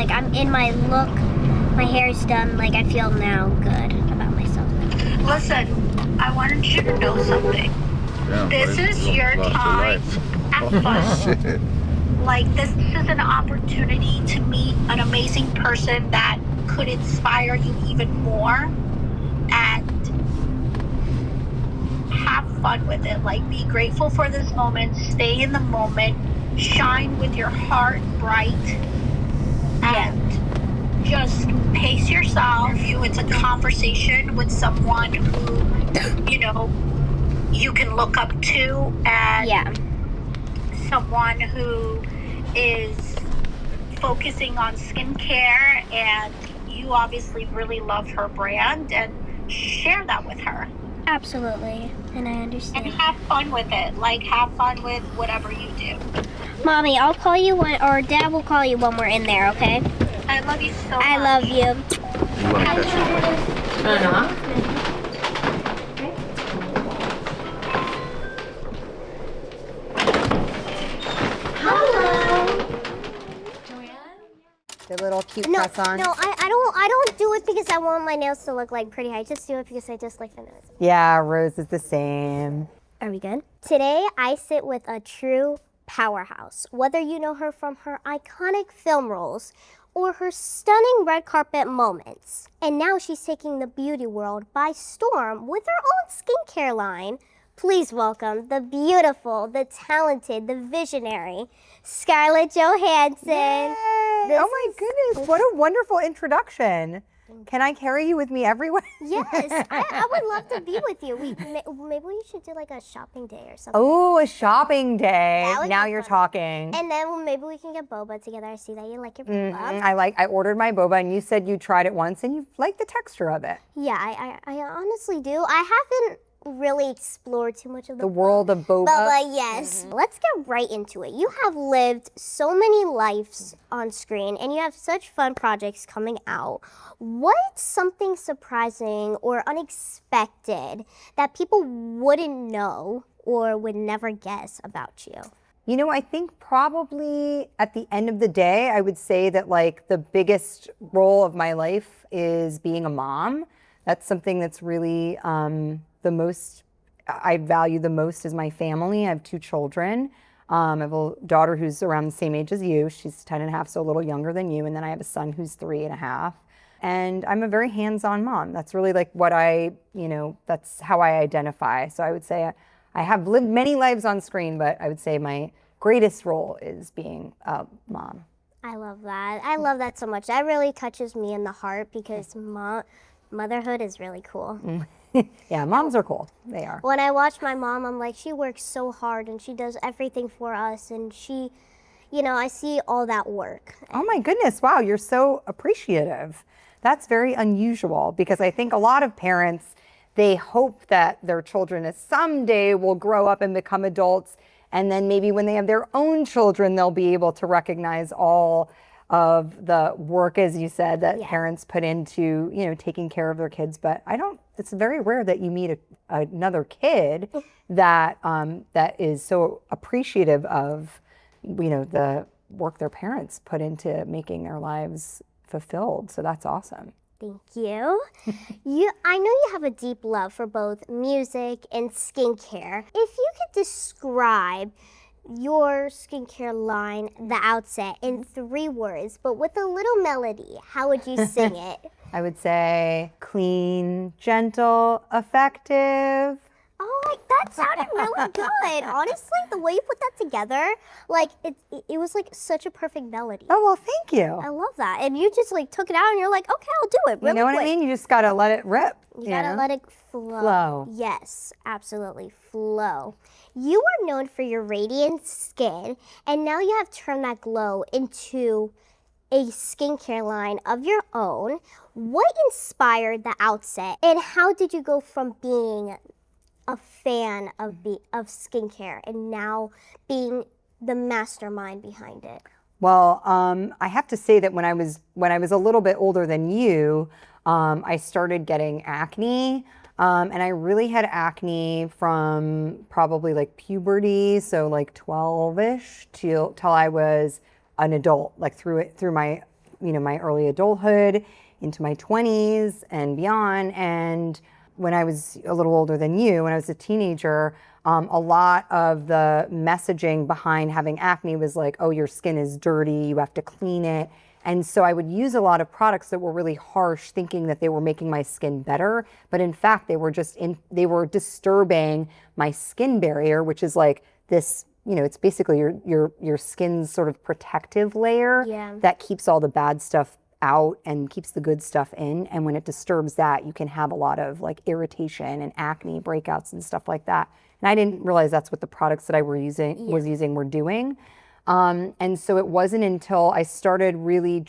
like I'm in my look, my hair's done, like I feel now good about myself. Listen, I wanted you to know something. Damn, This buddy, is you your lost time. Have fun. Shit. Like, this is an opportunity to meet an amazing person that could inspire you even more, and have fun with it. Like, be grateful for this moment, stay in the moment, shine with your heart bright, and just pace yourself. It's a conversation with someone who, you know, you can look up to, and someone who is focusing on skincare, and you obviously really love her brand, and share that with her. Absolutely, and I understand. And have fun with it. Like, have fun with whatever you do. Mommy, I'll call you when, or Dad will call you when we're in there, okay? I love you so much. I love you. You want to catch it? The little cute press on. No, I don't do it because I want my nails to look like pretty. I just do it because I just like the nails. Yeah, Rose is the same. Are we good? Today, I sit with a true powerhouse. Whether you know her from her iconic film roles or her stunning red carpet moments. And now she's taking the beauty world by storm with her own skincare line. Please welcome the beautiful, the talented, the visionary, Scarlett Johansson. Yay! Oh my goodness, what a wonderful introduction. Can I carry you with me everywhere? Yes, I would love to be with you. Maybe we should do like a shopping day or something. Oh, a shopping day. Now you're fun. talking. And then maybe we can get boba together. I see that you like your boba. I ordered my boba, and you said you tried it once and you liked the texture of it. Yeah, I honestly do. I haven't really explored too much of the world of boba. Boba, yes. Let's get right into it. You have lived so many lives on screen, and you have such fun projects coming out. What's something surprising or unexpected that people wouldn't know or would never guess about you? You know, I think probably at the end of the day, I would say that like the biggest role of my life is being a mom. That's something that's really the most I value the most is my family. I have 2 children. I have a daughter who's around the same age as you. She's 10 and a half, so a little younger than you. And then I have a son who's 3 and a half. And I'm a very hands-on mom. That's really like what that's how I identify. So I would say I have lived many lives on screen, but I would say my greatest role is being a mom. I love that. I love that so much. That really touches me in the heart because motherhood is really cool. Yeah, moms are cool. They are. When I watch my mom, I'm like, she works so hard and she does everything for us, and she, I see all that work. Oh my goodness, wow, you're so appreciative. That's very unusual because I think a lot of parents, they hope that their children someday will grow up and become adults, and then maybe when they have their own children, they'll be able to recognize all of the work, as you said, that parents put into, taking care of their kids. But it's very rare that you meet another kid that that is so appreciative of, the work their parents put into making their lives fulfilled. So that's awesome. Thank you. I know you have a deep love for both music and skincare. If you could describe your skincare line, the Outset, in 3 words, but with a little melody, how would you sing it? I would say clean, gentle, effective. Oh, that sounded really good. Honestly, the way you put that together, like it was like such a perfect melody. Oh, well, thank you. I love that. And you just like took it out and you're like, okay, I'll do it really You know what quick. I mean? You just gotta let it rip. You gotta let it flow. Yes, absolutely, flow. You are known for your radiant skin, and now you have turned that glow into a skincare line of your own. What inspired the Outset, and how did you go from being a fan of skincare and now being the mastermind behind it? Well, I have to say that when I was a little bit older than you, I started getting acne. And I really had acne from probably like puberty, so like 12-ish till I was an adult, like through my my early adulthood into my 20s and beyond. And when I was a little older than you, when I was a teenager, a lot of the messaging behind having acne was like, oh, your skin is dirty, you have to clean it. And so I would use a lot of products that were really harsh, thinking that they were making my skin better. But in fact, they were disturbing my skin barrier, which is like this, it's basically your skin's sort of protective layer that keeps all the bad stuff out and keeps the good stuff in. And when it disturbs that, you can have a lot of like irritation and acne breakouts and stuff like that. And I didn't realize that's what the products that I was using were doing. And so it wasn't until I started really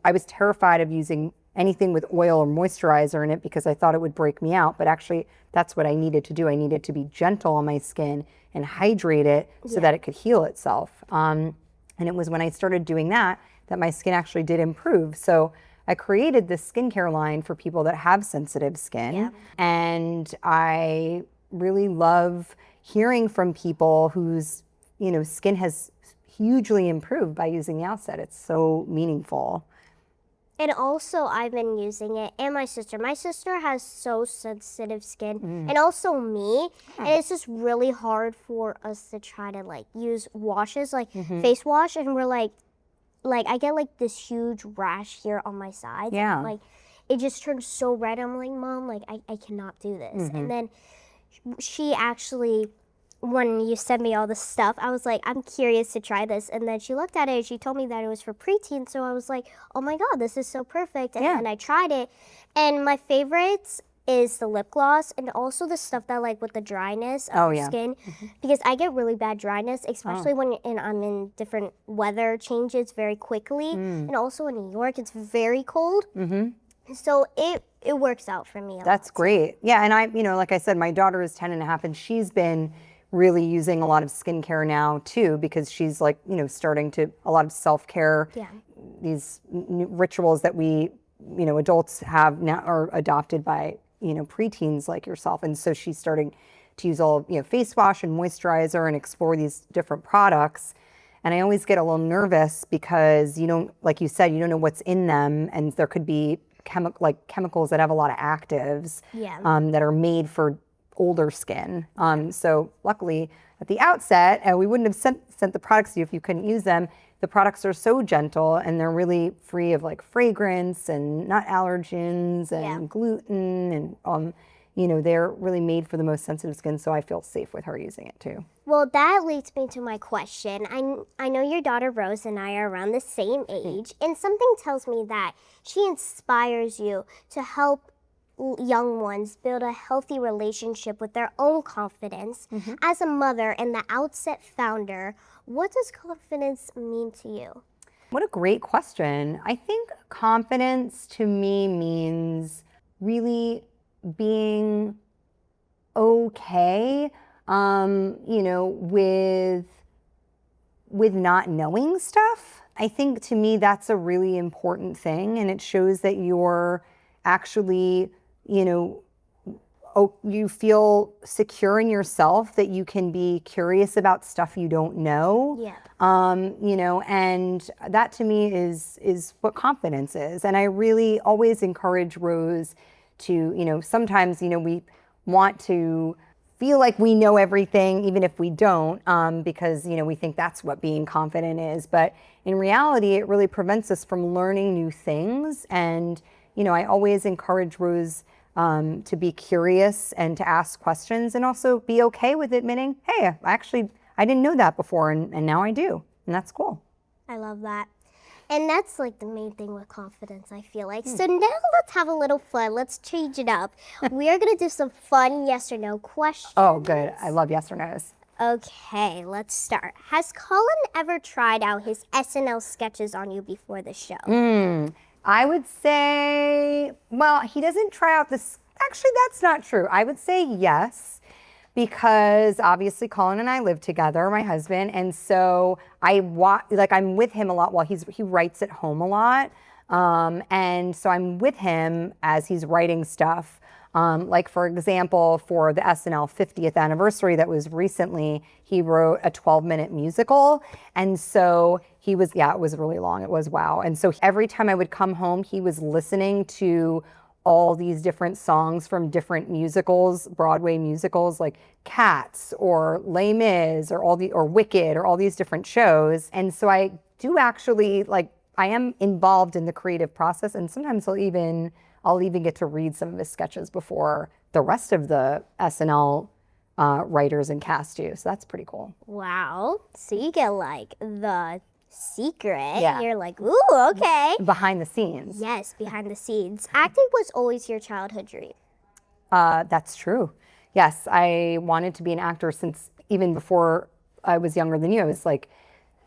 I was terrified of using anything with oil or moisturizer in it because I thought it would break me out. But actually, that's what I needed to do. I needed to be gentle on my skin and hydrate it so that it could heal itself. And it was when I started doing that my skin actually did improve. So I created this skincare line for people that have sensitive skin. And I really love hearing from people whose, skin has hugely improved by using the Outset. It's so meaningful. And also, I've been using it, and my sister. My sister has so sensitive skin, and also me. And it's just really hard for us to try to like use washes, like face wash, and we're like I get like this huge rash here on my sides. Yeah. Like it just turns so red. I'm like, Mom, like I cannot do this. And then she actually, when you sent me all this stuff, I was like, I'm curious to try this. And then she looked at it and she told me that it was for preteens. So I was like, oh my God, this is so perfect. And I tried it. And my favorites is the lip gloss and also the stuff that like with the dryness of your skin. Because I get really bad dryness, especially when I'm in different weather changes very quickly. And also in New York, it's very cold. So it works out for me a lot. That's great. Yeah, and I, like I said, my daughter is 10 and a half and she's been really using a lot of skincare now too, because she's like, starting to, a lot of self-care, these rituals that we, adults have now are adopted by, preteens like yourself. And so she's starting to use all, face wash and moisturizer and explore these different products. And I always get a little nervous because like you said, you don't know what's in them. And there could be chemicals that have a lot of actives that are made for older skin. So luckily at the outset, we wouldn't have sent the products to you if you couldn't use them. The products are so gentle and they're really free of like fragrance and nut allergens and gluten and they're really made for the most sensitive skin, so I feel safe with her using it too. Well, that leads me to my question. I know your daughter Rose and I are around the same age, and something tells me that she inspires you to help young ones build a healthy relationship with their own confidence. As a mother and the Outset founder, what does confidence mean to you? What a great question. I think confidence to me means really being okay, with not knowing stuff. I think to me that's a really important thing, and it shows that you're actually, you feel secure in yourself, that you can be curious about stuff you don't know. And that to me is what confidence is. And I really always encourage Rose to, sometimes, we want to feel like we know everything, even if we don't, because, we think that's what being confident is. But in reality, it really prevents us from learning new things. And, I always encourage Rose to be curious and to ask questions and also be okay with admitting, hey, I didn't know that before and now I do. And that's cool. I love that. And that's like the main thing with confidence, I feel like. So now let's have a little fun. Let's change it up. We are going to do some fun yes or no questions. Oh, good. I love yes or no's. Okay, let's start. Has Colin ever tried out his SNL sketches on you before the show? I would say, well, he doesn't try out this. Actually, that's not true. I would say yes, because obviously Colin and I live together, my husband, and so I'm with him a lot while he writes at home a lot, and so I'm with him as he's writing stuff. Like for example, for the SNL 50th anniversary that was recently, he wrote a 12-minute musical, and so He was, yeah, it was really long. It was wow. And so every time I would come home, he was listening to all these different songs from different musicals, Broadway musicals like Cats or Les Mis or or Wicked or all these different shows. And so I do actually I am involved in the creative process, and sometimes I'll even get to read some of his sketches before the rest of the SNL writers and cast do. So that's pretty cool. Wow. So you get like the secret. Yeah. You're like, ooh, okay. Behind the scenes. Yes, behind the scenes. Acting was always your childhood dream. That's true. Yes, I wanted to be an actor since even before I was younger than you. I was like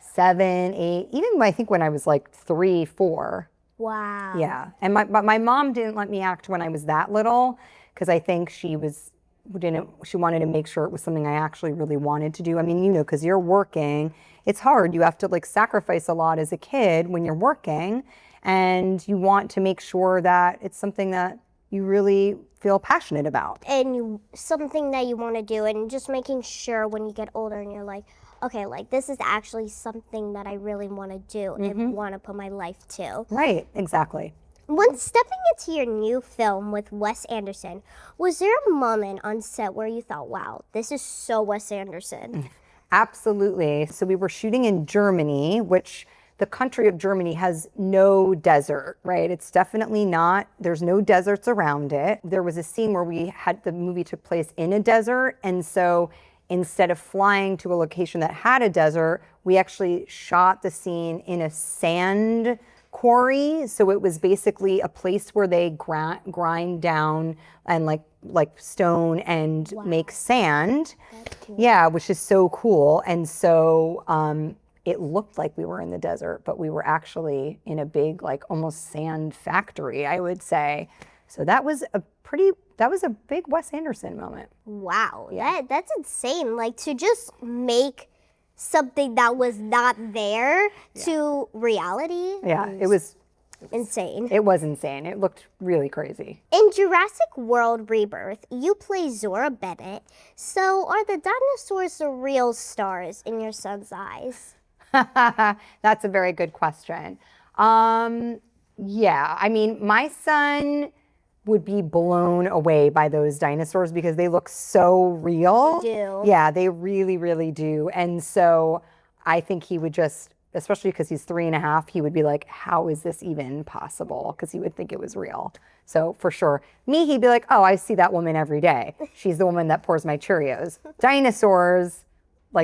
7, 8, even I think when I was like 3, 4. Wow. Yeah, and my mom didn't let me act when I was that little because I think she wanted to make sure it was something I actually really wanted to do. I mean, because you're working, it's hard. You have to sacrifice a lot as a kid when you're working, and you want to make sure that it's something that you really feel passionate about. And something that you want to do, and just making sure when you get older and you're like, okay, this is actually something that I really want to do and want to put my life to. Right, exactly. When stepping into your new film with Wes Anderson, was there a moment on set where you thought, wow, this is so Wes Anderson? Absolutely. So we were shooting in Germany, which the country of Germany has no desert, right? It's definitely not, there's no deserts around it. There was a scene where the movie took place in a desert. And so instead of flying to a location that had a desert, we actually shot the scene in a sand quarry. So it was basically a place where they grind down and like stone and make sand. That's cool. Yeah, which is so cool. And so it looked like we were in the desert, but we were actually in a big, almost sand factory, I would say. So that was a big Wes Anderson moment. Wow, that's insane. To just make something that was not there to reality. Yeah, it was insane. It was insane. It looked really crazy. In Jurassic World Rebirth, you play Zora Bennett. So are the dinosaurs the real stars in your son's eyes? That's a very good question. Yeah, I mean, my son would be blown away by those dinosaurs because they look so real. They do. Yeah, they really, really do. And so I think he would just, especially because he's 3.5, he would be like, how is this even possible? Because he would think it was real. So for sure. Me, he'd be like, oh, I see that woman every day. She's the woman that pours my Cheerios. Dinosaurs,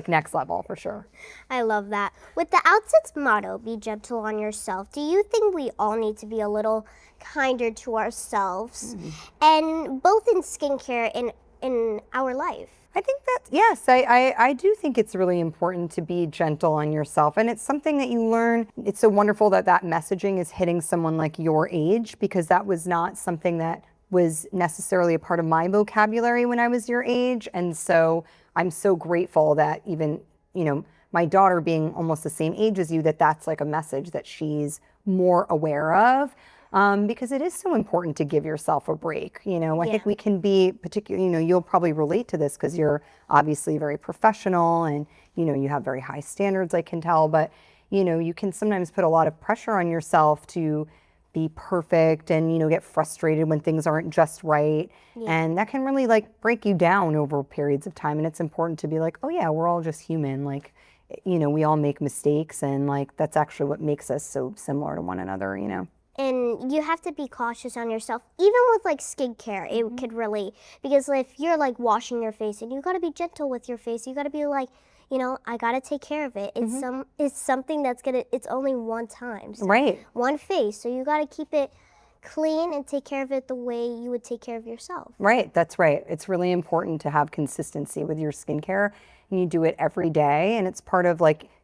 next level for sure. I love that. With the Outset's motto, be gentle on yourself, do you think we all need to be a little kinder to ourselves? And both in skincare and in our life? I think that, yes, I do think it's really important to be gentle on yourself. And it's something that you learn. It's so wonderful that messaging is hitting someone like your age, because that was not something that was necessarily a part of my vocabulary when I was your age. And so I'm so grateful that even, my daughter being almost the same age as you, that's a message that she's more aware of. Because it is so important to give yourself a break. I think we can be particularly, you'll probably relate to this because you're obviously very professional and, you have very high standards, I can tell, but, you can sometimes put a lot of pressure on yourself to be perfect and, get frustrated when things aren't just right. Yeah. And that can really break you down over periods of time. And it's important to be like, oh yeah, we're all just human. We all make mistakes, and that's actually what makes us so similar to one another, And you have to be cautious on yourself, even with skincare. It could really, because if you're washing your face, and you got to be gentle with your face, you got to be I got to take care of it. It's something that's it's only one time. So right. One face. So you got to keep it clean and take care of it the way you would take care of yourself. Right. That's right. It's really important to have consistency with your skincare, and you do it every day. And it's part of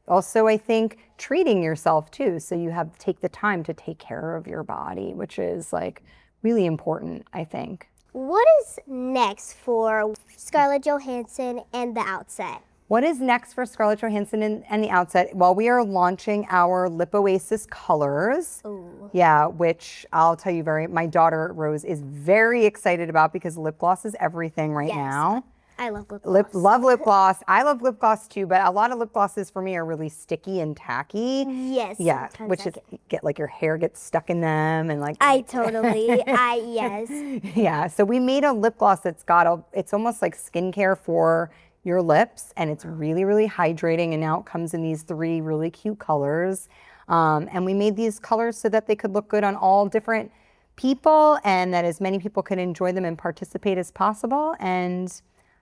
also, I think, treating yourself too. So you take the time to take care of your body, which is really important, I think. What is next for Scarlett Johansson and the Outset? What is next for Scarlett Johansson and the Outset? Well, we are launching our Lip Oasis colors. Ooh. Yeah, which I'll tell you my daughter Rose is very excited about because lip gloss is everything right now. I love lip gloss. Love lip gloss. I love lip gloss too, but a lot of lip glosses for me are really sticky and tacky. Yes. Yeah, which is get like your hair gets stuck in them and like. Yes. Yeah, so we made a lip gloss that's it's almost like skincare for your lips, and it's really, really hydrating, and now it comes in these 3 really cute colors. And we made these colors so that they could look good on all different people and that as many people could enjoy them and participate as possible. And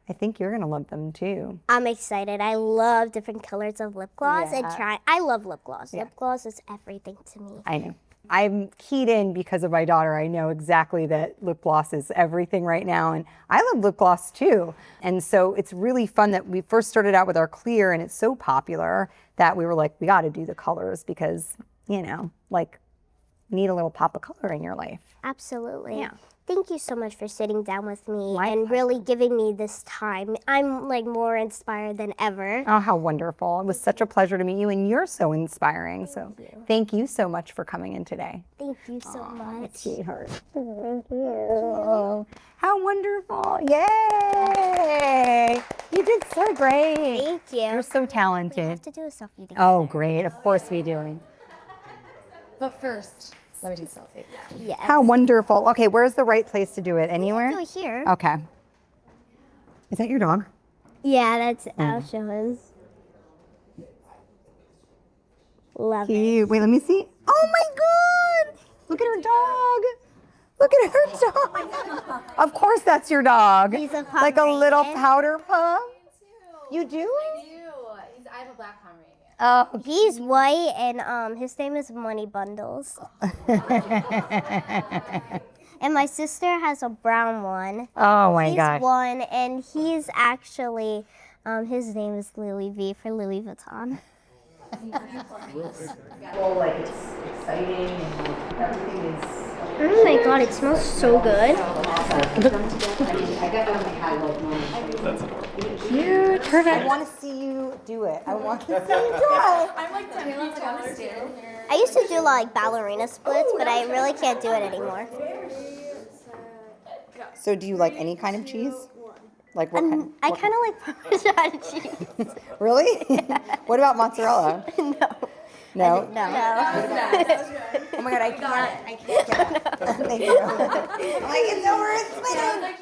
I think you're gonna love them too. I'm excited. I love different colors of lip gloss I love lip gloss. Yeah. Lip gloss is everything to me. I know. I'm keyed in because of my daughter. I know exactly that lip gloss is everything right now. And I love lip gloss too. And so it's really fun that we first started out with our clear and it's so popular that we were like, we got to do the colors because, you know, like need a little pop of color in your life. Absolutely. Yeah. Thank you so much for sitting down with me My and really giving me this time. I'm like more inspired than ever. Oh, how wonderful. It was such a pleasure to meet you and you're so inspiring. Thank you so much for coming in today. Thank you so much. Sweetheart. Thank you. Oh, how wonderful. Yay. You did so great. Thank you. You're so We talented. have to do a selfie together. Oh, great. Of course we do. But first, let me take a selfie. Yes. How wonderful. Okay, where's the right place to do it? Anywhere? Do it here. Okay. Is that your dog? Yeah, that's I'll show us. Love it. Cute. Wait, let me see. Oh my God. Look at her dog. Look at her dog. Of course that's your dog. He's a like a little Pomeranian. powder puff. You do? I have a black Pomeranian. Oh, He's white and his name is Money Bundles. And my sister has a brown one. oh my He's gosh. one and he's actually his name is Louis V for Louis Vuitton. Well, like it's exciting and everything is. Oh my god, it smells so good. Cute. Perfect. I want to see you do it. I want to see you do it. I'm like 10 feet down the stairs. I used to do like ballerina splits, but I really can't do it anymore. So do you like any kind of cheese? Like what kind? I kind of like Parmesan cheese. Really? What about mozzarella? No. No? No. Oh my God, I can't get it. Thank you. I'm like, it's over, it's spinning.